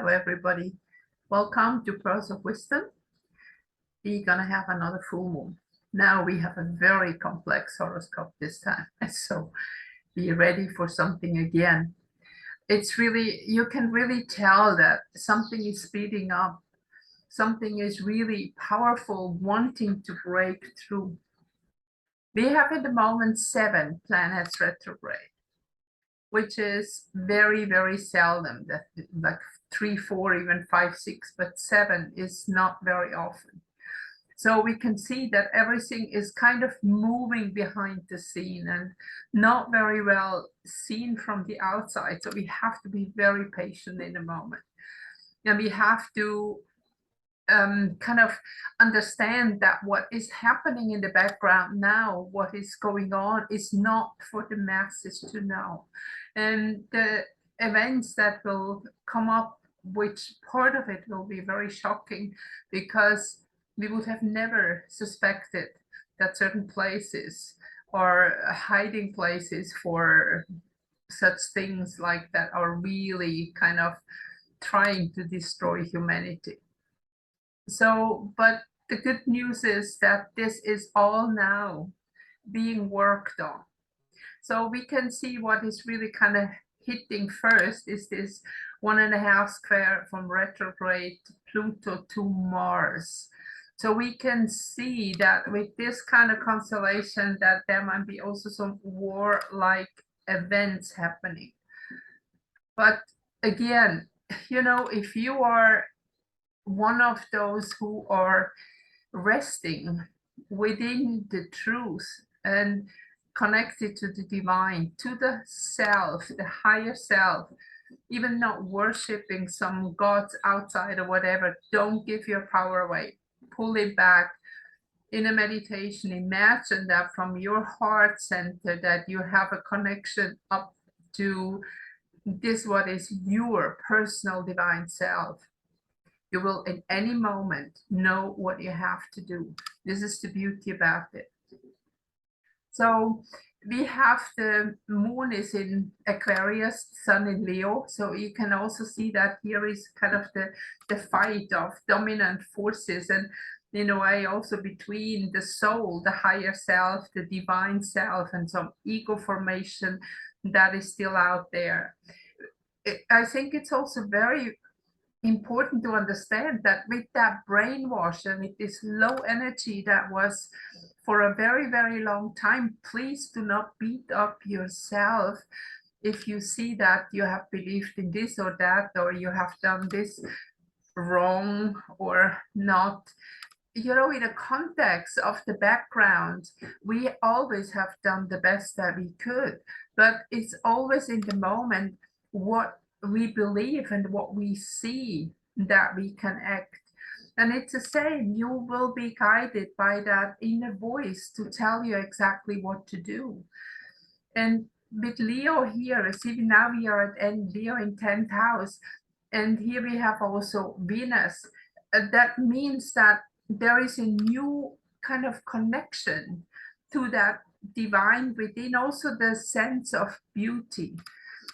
everybody. Welcome to Pearls of Wisdom. We're gonna have another full moon. Now we have a very complex horoscope this time, so be ready for something again. It's really, you can really tell that something is speeding up. Something is really powerful, wanting to break through. We have at the moment 7 planets retrograde, which is very, very seldom. That like 3, 4, even 5, 6, but 7 is not very often. So we can see that everything is kind of moving behind the scene and not very well seen from the outside. So we have to be very patient in a moment. And we have to kind of understand that what is happening in the background now, what is going on, is not for the masses to know. And the events that will come up, which part of it will be very shocking, because we would have never suspected that certain places are hiding places for such things like that are really kind of trying to destroy humanity. So, but the good news is that this is all now being worked on. So we can see what is really kind of hitting first is this 1.5 square from retrograde Pluto to Mars. So we can see that with this kind of constellation that there might be also some war-like events happening. But again, you know, if you are one of those who are resting within the truth and connected to the divine, to the self, the higher self, even not worshiping some gods outside or whatever, don't give your power away. Pull it back in a meditation. Imagine that from your heart center that you have a connection up to this, what is your personal divine self. You will in any moment know what you have to do. This is the beauty about it. So we have the moon is in Aquarius, sun in Leo. So you can also see that here is kind of the fight of dominant forces, and in a way also between the soul, the higher self, the divine self, and some ego formation that is still out there. I think it's also very important to understand that with that brainwash and with this low energy that was for a very, very long time, please do not beat up yourself if you see that you have believed in this or that, or you have done this wrong or not. You know, in the context of the background, we always have done the best that we could, but it's always in the moment what we believe and what we see that we can act. And it's the same, you will be guided by that inner voice to tell you exactly what to do. And with Leo here, see, now we are at Leo in 10th house, and here we have also Venus. That means that there is a new kind of connection to that divine within, also the sense of beauty.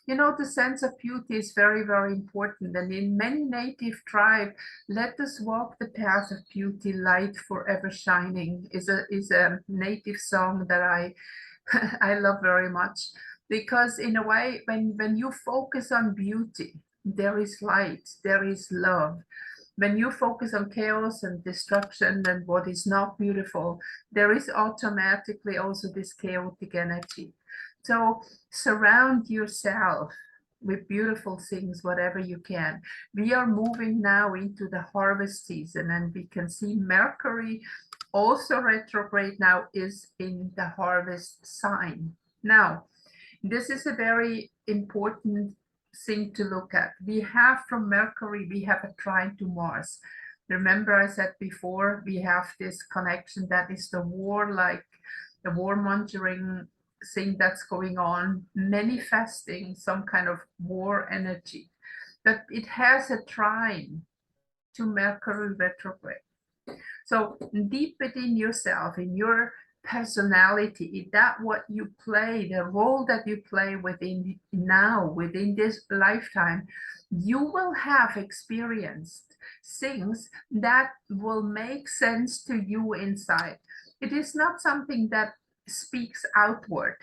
You know, the sense of beauty is very, very important. And in many native tribes, let us walk the path of beauty, light forever shining is a native song that I love very much. Because in a way, when you focus on beauty, there is light, there is love. When you focus on chaos and destruction and what is not beautiful, there is automatically also this chaotic energy. So surround yourself with beautiful things, whatever you can. We are moving now into the harvest season, and we can see Mercury also retrograde now is in the harvest sign. Now, this is a very important thing to look at. We have from Mercury, we have a trine to Mars. Remember I said before, we have this connection that is the warlike, the warmongering thing that's going on, manifesting some kind of war energy. But it has a trine to Mercury retrograde. So deep within yourself, in your personality, that what you play, the role that you play within now, within this lifetime, you will have experienced things that will make sense to you inside. It is not something that speaks outward,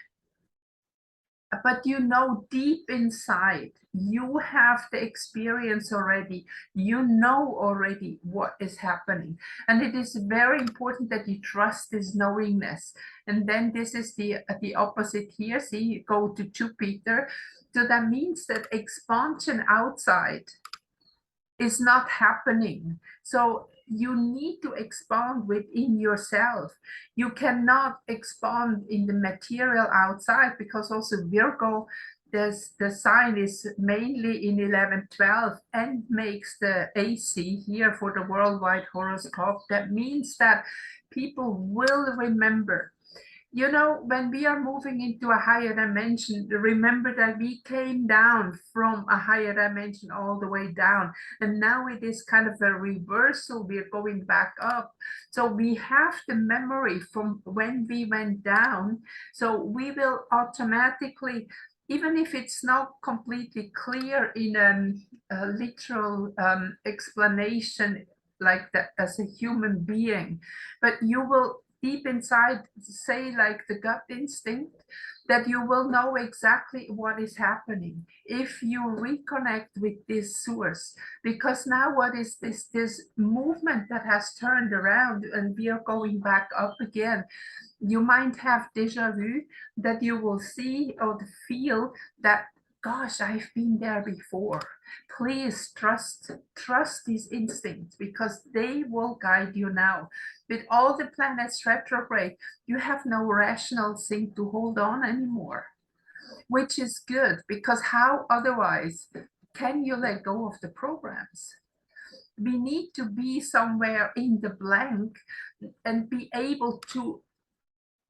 but you know deep inside, you have the experience already, you know already what is happening. And it is very important that you trust this knowingness. And then this is the opposite here. See, you go to Jupiter. So that means that expansion outside is not happening. So you need to expand within yourself. You cannot expand in the material outside, because also Virgo, the sign is mainly in 11-12 and makes the AC here for the worldwide horoscope. That means that people will remember. You know, when we are moving into a higher dimension, remember that we came down from a higher dimension all the way down. And now it is kind of a reversal. We're going back up. So we have the memory from when we went down. So we will automatically, even if it's not completely clear in a literal explanation like that as a human being, but you will deep inside say, like the gut instinct, that you will know exactly what is happening if you reconnect with this source. Because now what is this movement that has turned around and we are going back up again. You might have deja vu, that you will see or feel that, gosh, I've been there before. Please trust these instincts, because they will guide you now. With all the planets retrograde, you have no rational thing to hold on anymore, which is good, because how otherwise can you let go of the programs? We need to be somewhere in the blank and be able to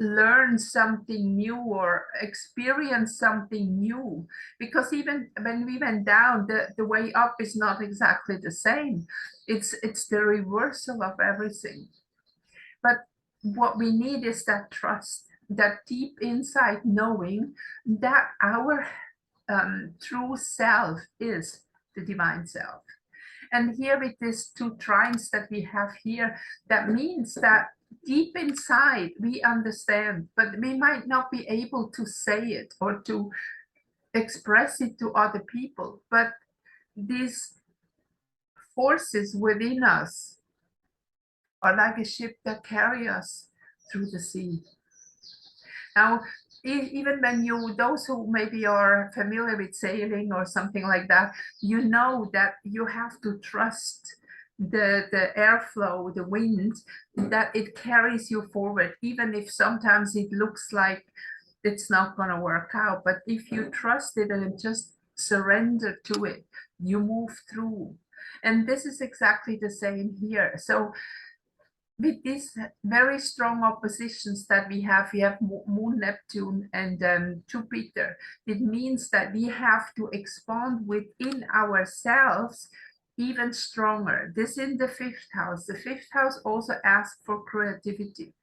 learn something new or experience something new, because even when we went down, the way up is not exactly the same. It's the reversal of everything. But what we need is that trust, that deep inside knowing that our true self is the divine self. And here with these two trines that we have here, that means that deep inside we understand, but we might not be able to say it or to express it to other people. But these forces within us are like a ship that carry us through the sea. Now, even when those who maybe are familiar with sailing or something like that, you know that you have to trust the airflow, the wind, that it carries you forward, even if sometimes it looks like it's not going to work out. But if you trust it and just surrender to it, you move through. And this is exactly the same here. So with these very strong oppositions that we have Moon, Neptune, and Jupiter. It means that we have to expand within ourselves even stronger. This in the fifth house. The fifth house also asks for creativity.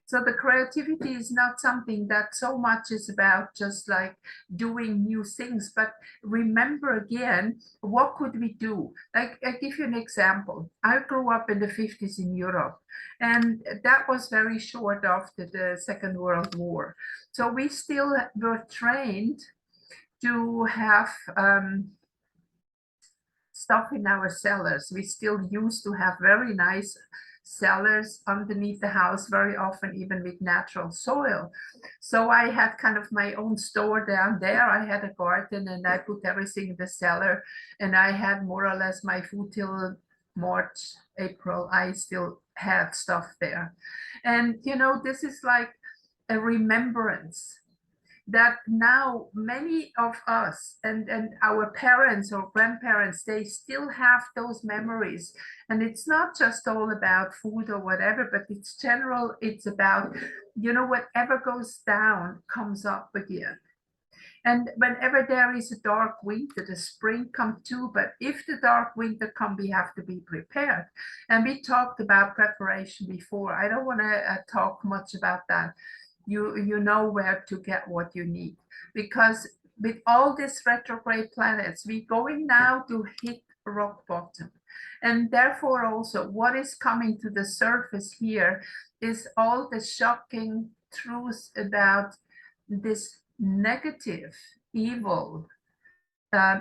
So the creativity is not something that so much is about just like doing new things, but remember again, what could we do? Like, I give you an example. I grew up in the 50s in Europe, and that was very short after the Second World War. So we still were trained to have stuff in our cellars. We still used to have very nice cellars underneath the house, very often even with natural soil. So I had kind of my own store down there. I had a garden and I put everything in the cellar, and I had more or less my food till March, April. I still had stuff there. And you know, this is like a remembrance that now many of us and our parents or grandparents, they still have those memories. And it's not just all about food or whatever, but it's general. It's about, you know, whatever goes down comes up again. And whenever there is a dark winter, the spring comes too. But if the dark winter comes, we have to be prepared. And we talked about preparation before. I don't want to talk much about that. You know where to get what you need, because with all these retrograde planets, we're going now to hit rock bottom. And therefore also what is coming to the surface here is all the shocking truths about this negative, evil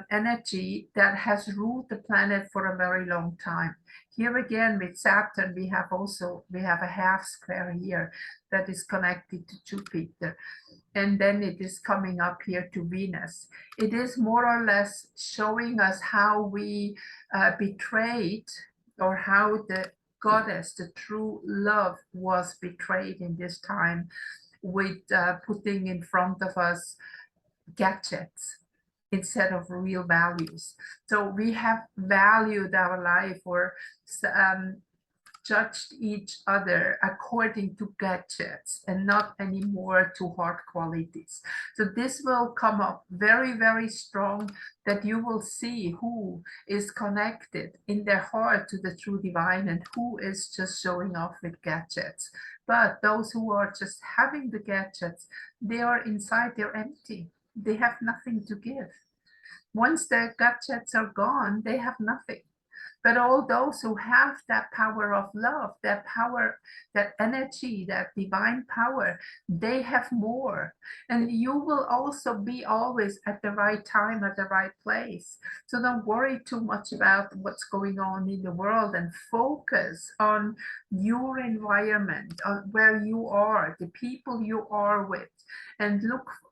energy that has ruled the planet for a very long time. Here again with Saturn, we have a half square here that is connected to Jupiter. And then it is coming up here to Venus. It is more or less showing us how we betrayed, or how the goddess, the true love, was betrayed in this time with putting in front of us gadgets instead of real values. So we have valued our life, or judged each other according to gadgets and not anymore to heart qualities. So this will come up very, very strong, that you will see who is connected in their heart to the true divine and who is just showing off with gadgets. But those who are just having the gadgets, they are inside, they're empty. They have nothing to give. Once their gadgets are gone, they have nothing. But all those who have that power of love, that power, that energy, that divine power, they have more. And you will also be always at the right time, at the right place. So don't worry too much about what's going on in the world, and focus on your environment, on where you are, the people you are with, and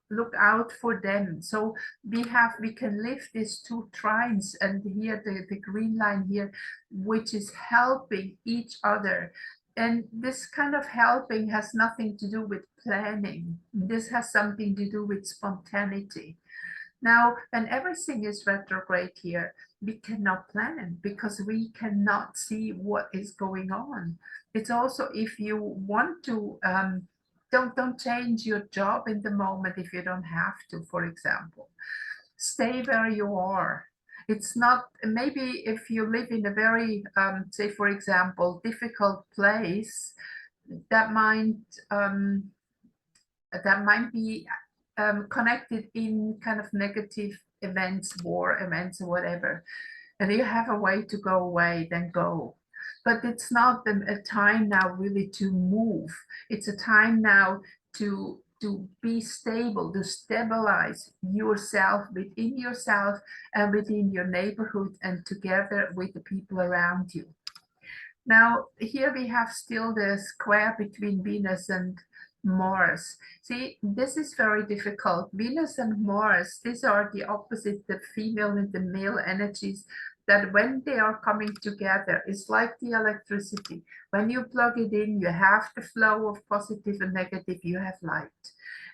look out for them. So we can lift these two trines, and here the green line here, which is helping each other. And this kind of helping has nothing to do with planning. This has something to do with spontaneity. Now, when everything is retrograde here, we cannot plan, because we cannot see what is going on. It's also, if you want to don't change your job in the moment if you don't have to, for example. Stay where you are. It's not, maybe if you live in a very, say, for example, difficult place, that might be connected in kind of negative events, war events or whatever. And you have a way to go away, then go. But it's not a time now really to move. It's a time now to be stable, to stabilize yourself, within yourself and within your neighborhood, and together with the people around you. Now, here we have still the square between Venus and Mars. See, this is very difficult. Venus and Mars, these are the opposite, the female and the male energies, that when they are coming together, it's like the electricity. When you plug it in, you have the flow of positive and negative, you have light.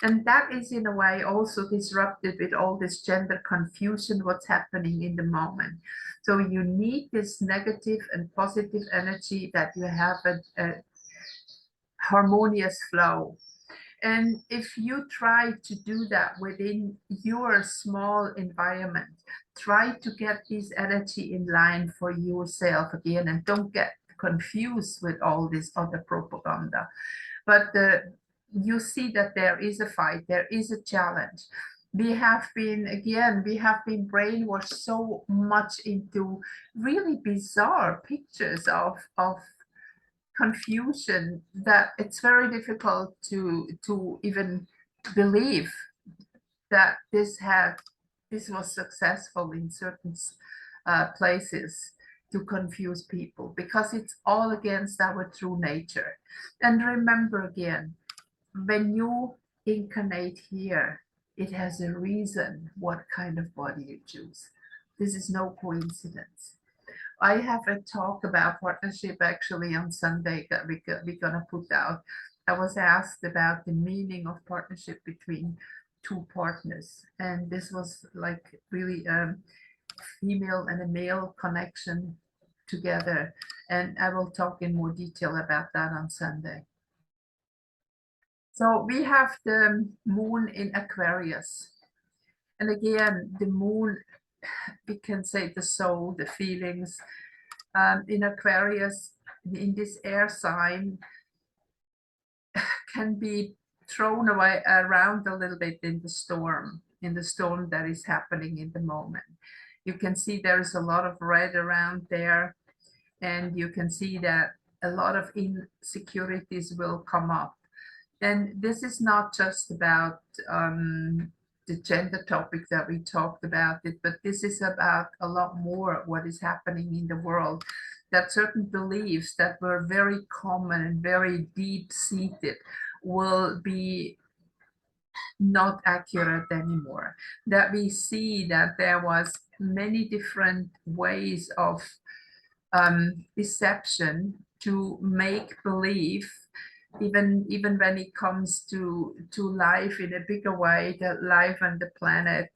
And that is in a way also disrupted with all this gender confusion, what's happening in the moment. So you need this negative and positive energy, that you have a harmonious flow. And if you try to do that within your small environment, try to get this energy in line for yourself again, and don't get confused with all this other propaganda. But you see that there is a fight, there is a challenge. We have been brainwashed so much into really bizarre pictures of confusion, that it's very difficult to even believe that this was successful in certain places to confuse people, because it's all against our true nature. And remember again, when you incarnate here, it has a reason what kind of body you choose. This is no coincidence. I have a talk about partnership actually on Sunday that we're gonna put out. I was asked about the meaning of partnership between two partners, and this was like really a female and a male connection together, and I will talk in more detail about that on Sunday. So we have the moon in Aquarius. And again, the moon, we can say the soul, the feelings. In Aquarius, in this air sign, can be thrown away around a little bit in the storm that is happening in the moment. You can see there is a lot of red around there, and you can see that a lot of insecurities will come up. And this is not just about the gender topic that we talked about it, but this is about a lot more what is happening in the world. That certain beliefs that were very common and very deep-seated will be not accurate anymore. That we see that there was many different ways of deception to make believe, even when it comes to life in a bigger way, that life and the planet,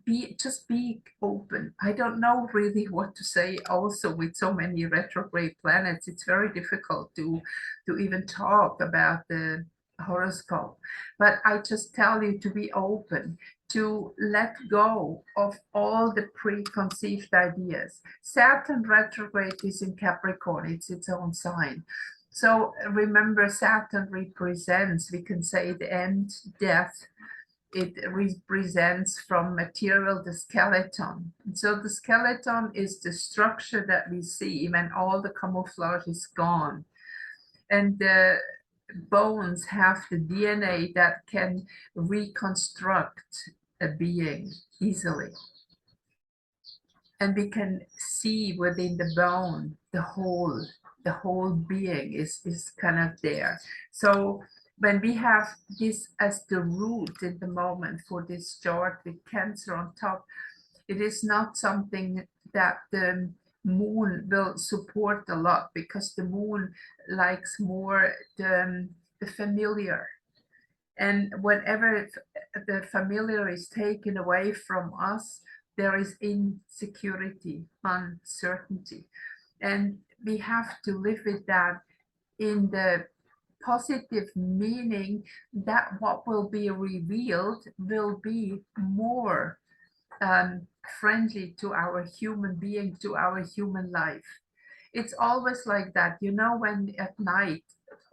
be open. I don't know really what to say. Also, with so many retrograde planets, it's very difficult to even talk about the horoscope, but I just tell you to be open, to let go of all the preconceived ideas. Saturn retrograde is in Capricorn, it's its own sign. So remember, Saturn represents, we can say, the end, death. It represents from material the skeleton. So the skeleton is the structure that we see when all the camouflage is gone. And the bones have the DNA that can reconstruct a being easily. And we can see within the bone, the whole being is kind of there. So when we have this as the root in the moment for this chart with Cancer on top, it is not something that the moon will support a lot, because the moon likes more the familiar. And whenever the familiar is taken away from us, there is insecurity, uncertainty. And we have to live with that in the positive meaning that what will be revealed will be more friendly to our human being, to our human life. It's always like that, you know, when at night,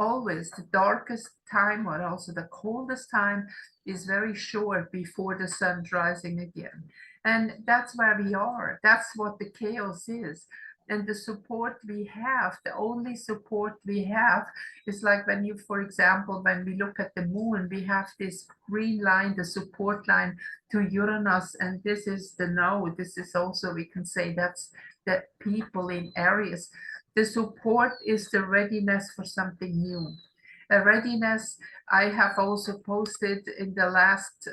always the darkest time or also the coldest time is very short before the sun rising again. And that's where we are. That's what the chaos is. And the support we have, the only support we have is like when you, for example, when we look at the moon, we have this green line, the support line to Uranus, and this is the node. This is also, we can say, that's the people in Aries. The support is the readiness for something new. A readiness, I have also posted in the last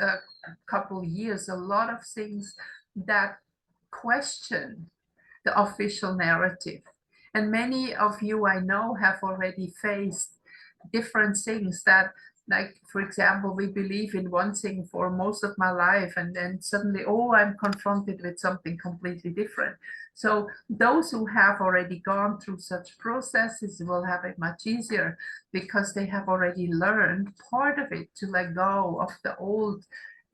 couple years a lot of things that question the official narrative. And many of you I know have already faced different things that, like, for example, we believe in one thing for most of my life, and then suddenly, oh, I'm confronted with something completely different. So those who have already gone through such processes will have it much easier, because they have already learned part of it, to let go of the old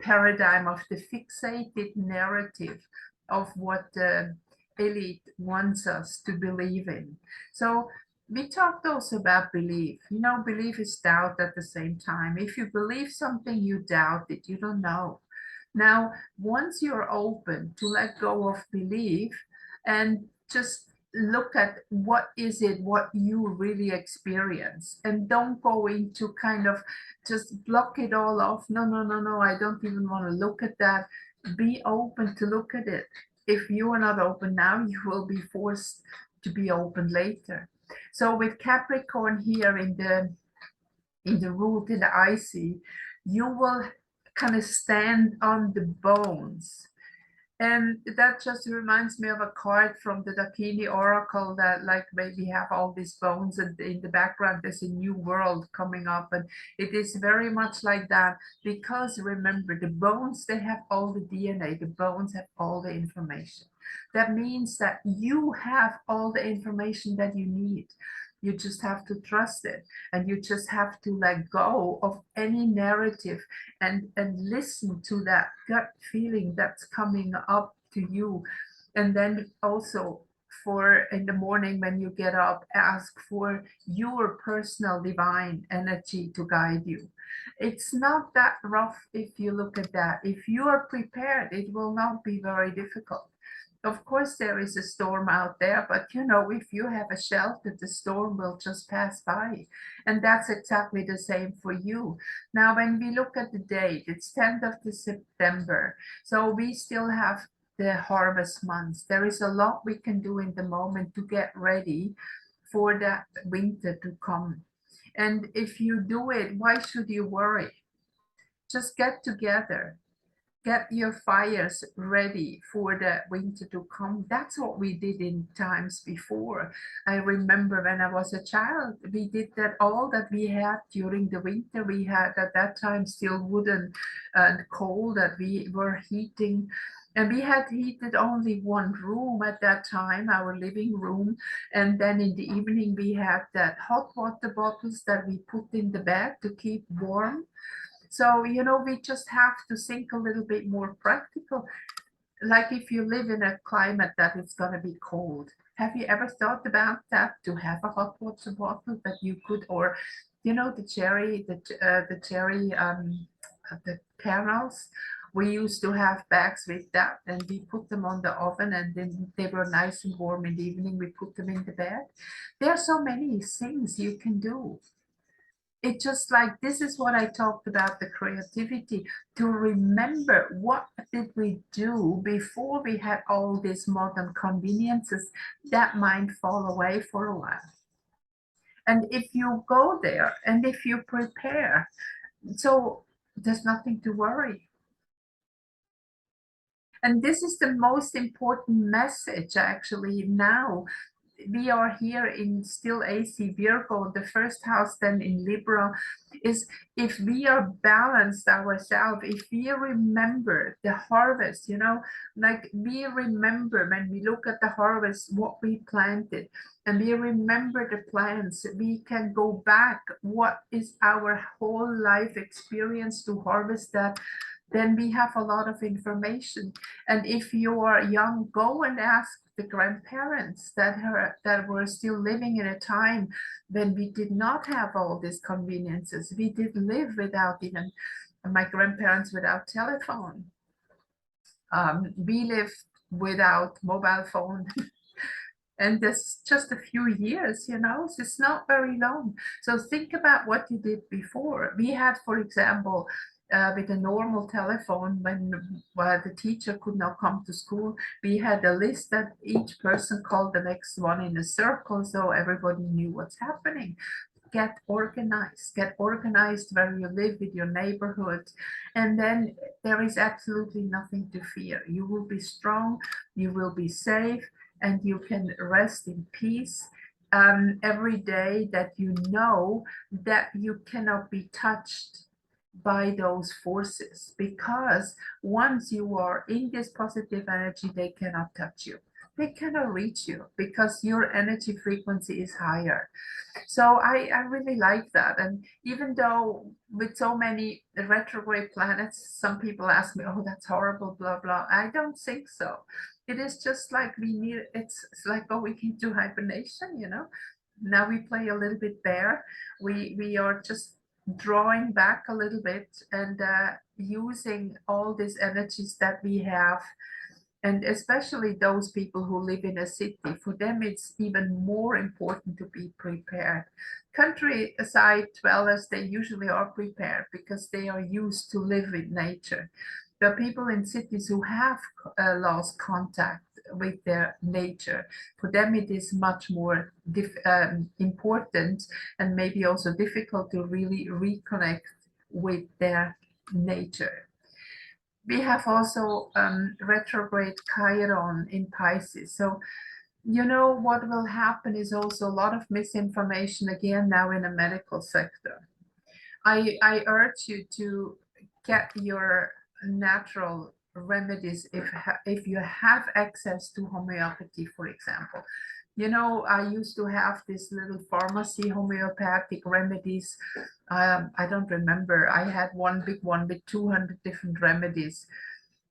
paradigm, of the fixated narrative of what the elite wants us to believe in. So we talked also about belief. You know, belief is doubt at the same time. If you believe something, you doubt it, you don't know. Now, once you're open to let go of belief and just look at what is it, what you really experience, and don't go into kind of just block it all off. No, no, no, no, I don't even want to look at that. Be open to look at it. If you are not open now, you will be forced to be open later. So with Capricorn here in the root, in the IC, you will kind of stand on the bones. And that just reminds me of a card from the Dakini Oracle, that like maybe have all these bones, and in the background there's a new world coming up. And it is very much like that, because remember, the bones, they have all the DNA, the bones have all the information. That means that you have all the information that you need. You just have to trust it, and you just have to let go of any narrative and listen to that gut feeling that's coming up to you. And then also, for in the morning when you get up, ask for your personal divine energy to guide you. It's not that rough if you look at that. If you are prepared, it will not be very difficult. Of course, there is a storm out there, but you know, if you have a shelter, the storm will just pass by. And that's exactly the same for you. Now, when we look at the date, it's 10th of the September. So we still have the harvest months. There is a lot we can do in the moment to get ready for that winter to come. And if you do it, why should you worry? Just get together, get your fires ready for the winter to come. That's what we did in times before. I remember when I was a child, we did that. All that we had during the winter, we had at that time still wooden and coal that we were heating. And we had heated only one room at that time, our living room. And then in the evening, we had that hot water bottles that we put in the bed to keep warm. So, you know, we just have to think a little bit more practical. Like if you live in a climate that it's going to be cold, have you ever thought about that, to have a hot water bottle that you could, or, you know, the kernels? We used to have bags with that, and we put them on the oven, and then they were nice and warm in the evening. We put them in the bed. There are so many things you can do. It's just like, this is what I talked about, the creativity, to remember what did we do before we had all these modern conveniences. That might fall away for a while. And if you go there and if you prepare, so there's nothing to worry. And this is the most important message actually now. We are here in still AC Virgo, the first house, then in Libra, is if we are balanced ourselves, if we remember the harvest, you know, like we remember when we look at the harvest, what we planted, and we remember the plants, we can go back, what is our whole life experience to harvest that, then we have a lot of information. And if you are young, go and ask the grandparents that were still living in a time when we did not have all these conveniences. We did live without even, my grandparents, without telephone. We lived without mobile phone. And that's just a few years, you know, so it's not very long. So think about what you did before. We had, for example, with a normal telephone, when the teacher could not come to school, we had a list that each person called the next one in a circle, so everybody knew what's happening. Get organized where you live, with your neighborhood, and then there is absolutely nothing to fear. You will be strong, you will be safe, and you can rest in peace every day, that you know that you cannot be touched by those forces, because once you are in this positive energy, they cannot touch you. They cannot reach you because your energy frequency is higher. So I really like that. And even though with so many retrograde planets, some people ask me, oh, that's horrible, blah, blah. I don't think so. It is just like we need, it's like going into hibernation, you know. Now we play a little bit bear. We are just drawing back a little bit and using all these energies that we have. And especially those people who live in a city, for them it's even more important to be prepared. Countryside dwellers, they usually are prepared because they are used to live with nature. The people in cities who have lost contact with their nature, for them it is much more important, and maybe also difficult, to really reconnect with their nature. We have also retrograde Chiron in Pisces. So, you know, what will happen is also a lot of misinformation again now in the medical sector. I urge you to get your natural remedies if you have access to homeopathy, for example. You know, I used to have this little pharmacy, homeopathic remedies. I don't remember. I had one big one with 200 different remedies.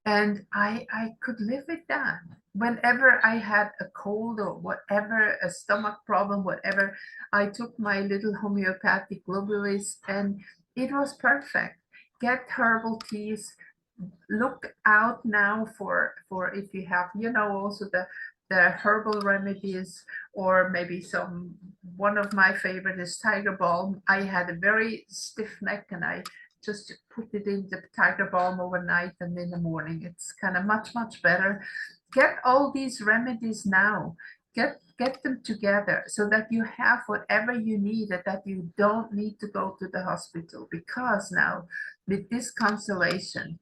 And I could live with that. Whenever I had a cold or whatever, a stomach problem, whatever, I took my little homeopathic globulis and it was perfect. Get herbal teas. Look out now for if you have, you know, also the herbal remedies, or maybe some, one of my favorite is tiger balm. I had a very stiff neck and I just put it in the tiger balm overnight, and in the morning it's kind of much better. Get all these remedies now. Get them together so that you have whatever you need, and that you don't need to go to the hospital, because now with this constellation,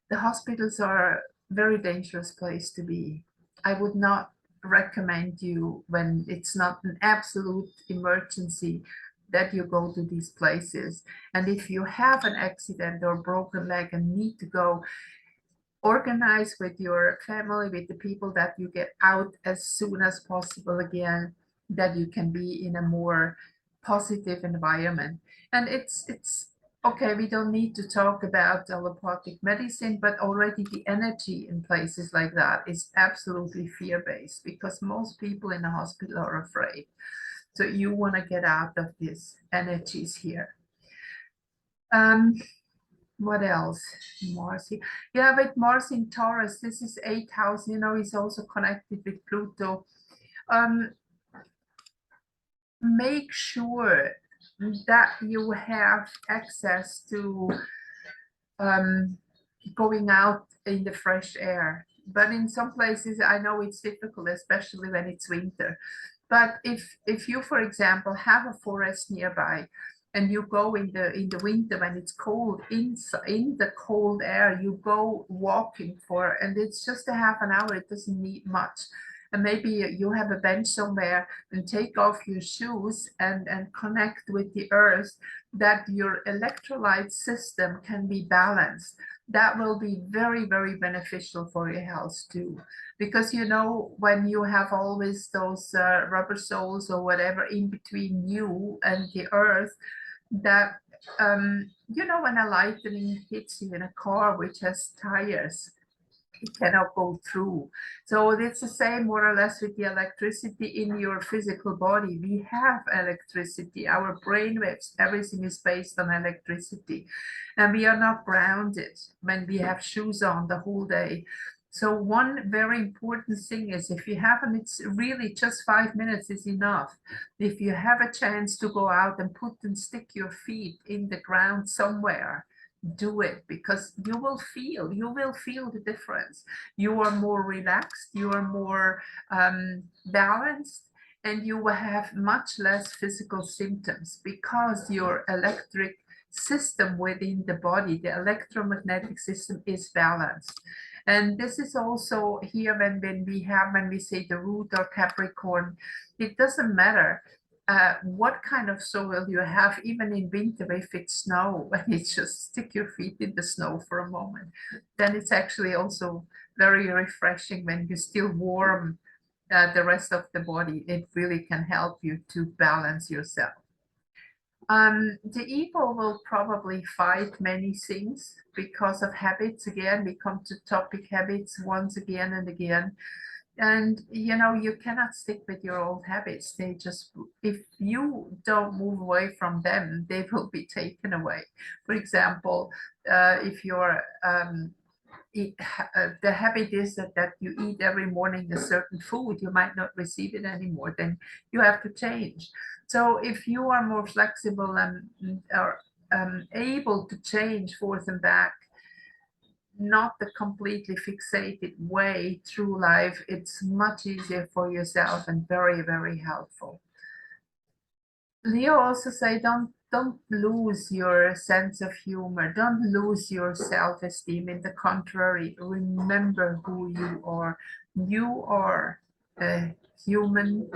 the hospitals are a very dangerous place to be. I would not recommend you, when it's not an absolute emergency, that you go to these places. And if you have an accident or broken leg and need to go, organize with your family, with the people, that you get out as soon as possible again, that you can be in a more positive environment. And it's okay, we don't need to talk about allopathic medicine, but already the energy in places like that is absolutely fear-based, because most people in a hospital are afraid. So you want to get out of these energies here. What else? Mars. Yeah, with Mars in Taurus, this is 8th house, you know, is also connected with Pluto. Make sure that you have access to going out in the fresh air. But in some places, I know it's difficult, especially when it's winter. But if you, for example, have a forest nearby, and you go in the winter when it's cold, in the cold air, you go walking for, and it's just a half an hour, it doesn't need much. And maybe you have a bench somewhere, and take off your shoes and connect with the earth, that your electrolyte system can be balanced. That will be very beneficial for your health too. Because, you know, when you have always those rubber soles or whatever in between you and the earth, that you know, when a lightning hits you in a car which has tires, it cannot go through. So it's the same more or less with the electricity in your physical body. We have electricity, our brain waves, everything is based on electricity, and we are not grounded when we have shoes on the whole day. So one very important thing is, if you haven't, it's really just 5 minutes is enough. If you have a chance to go out and stick your feet in the ground somewhere, do it, because you will feel the difference. You are more relaxed, you are more balanced, and you will have much less physical symptoms, because your electric system within the body, the electromagnetic system, is balanced. And this is also here when we say the root or Capricorn, it doesn't matter what kind of soil you have, even in winter, if it's snow, and you just stick your feet in the snow for a moment, then it's actually also very refreshing when you still warm the rest of the body. It really can help you to balance yourself. The ego will probably fight many things because of habits. Again, we come to topic habits once again and again. And you know, you cannot stick with your old habits. They just, if you don't move away from them, they will be taken away. For example, if you're the habit is that you eat every morning a certain food, you might not receive it anymore, then you have to change. So if you are more flexible and are able to change forth and back, not the completely fixated way through life, it's much easier for yourself and very helpful. Leo also say, don't lose your sense of humor, don't lose your self-esteem. In the contrary, remember who you are. You are a human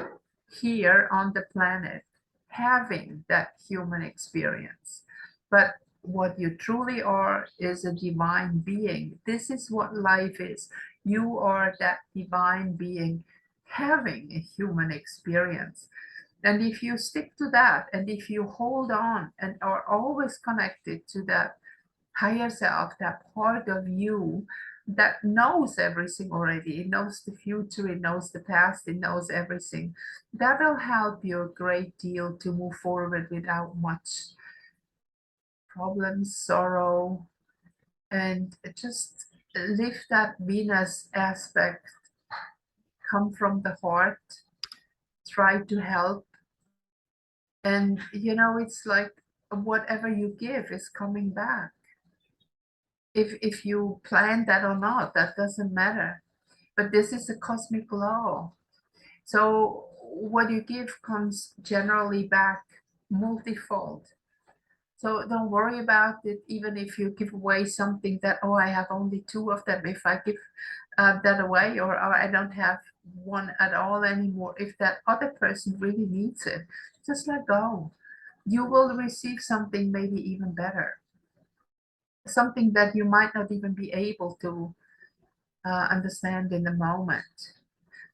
here on the planet, having that human experience. But what you truly are is a divine being. This is what life is. You are that divine being having a human experience. And if you stick to that, and if you hold on and are always connected to that higher self, that part of you that knows everything already, it knows the future, it knows the past, it knows everything, that will help you a great deal to move forward without much problems, sorrow, and just live that Venus aspect, come from the heart, try to help. And you know, it's like whatever you give is coming back. If you plan that or not, that doesn't matter. But this is a cosmic law. So what you give comes generally back multifold. So don't worry about it, even if you give away something that, oh, I have only 2 of them. If I give that away, or I don't have one at all anymore, if that other person really needs it, just let go. You will receive something maybe even better. Something that you might not even be able to understand in the moment.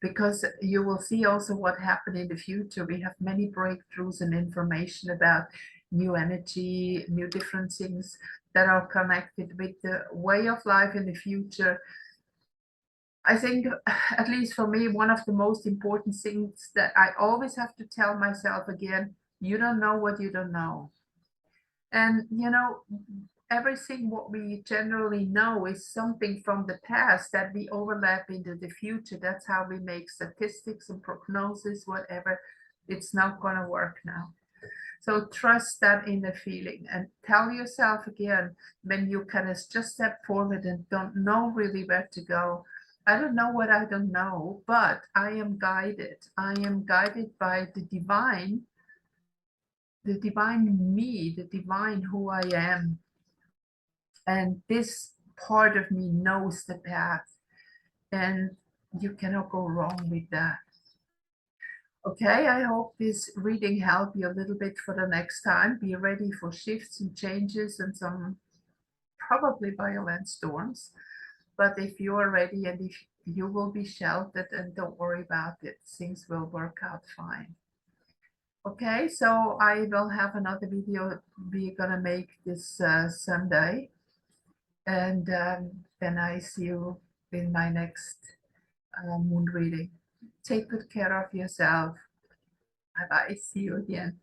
Because you will see also what happened in the future. We have many breakthroughs and information about new energy, new different things that are connected with the way of life in the future. I think, at least for me, one of the most important things that I always have to tell myself again, you don't know what you don't know. And you know, everything what we generally know is something from the past that we overlap into the future. That's how we make statistics and prognosis, whatever. It's not going to work now. So trust that inner feeling and tell yourself again, when you kind of just step forward and don't know really where to go, I don't know what I don't know, but I am guided. I am guided by the divine me, the divine who I am. And this part of me knows the path, and you cannot go wrong with that. Okay, I hope this reading helped you a little bit for the next time. Be ready for shifts and changes and some probably violent storms. But if you are ready and if you will be sheltered, and don't worry about it, things will work out fine. Okay, so I will have another video we're gonna make this Sunday. And then I see you in my next moon reading. Take good care of yourself. Bye bye. See you again.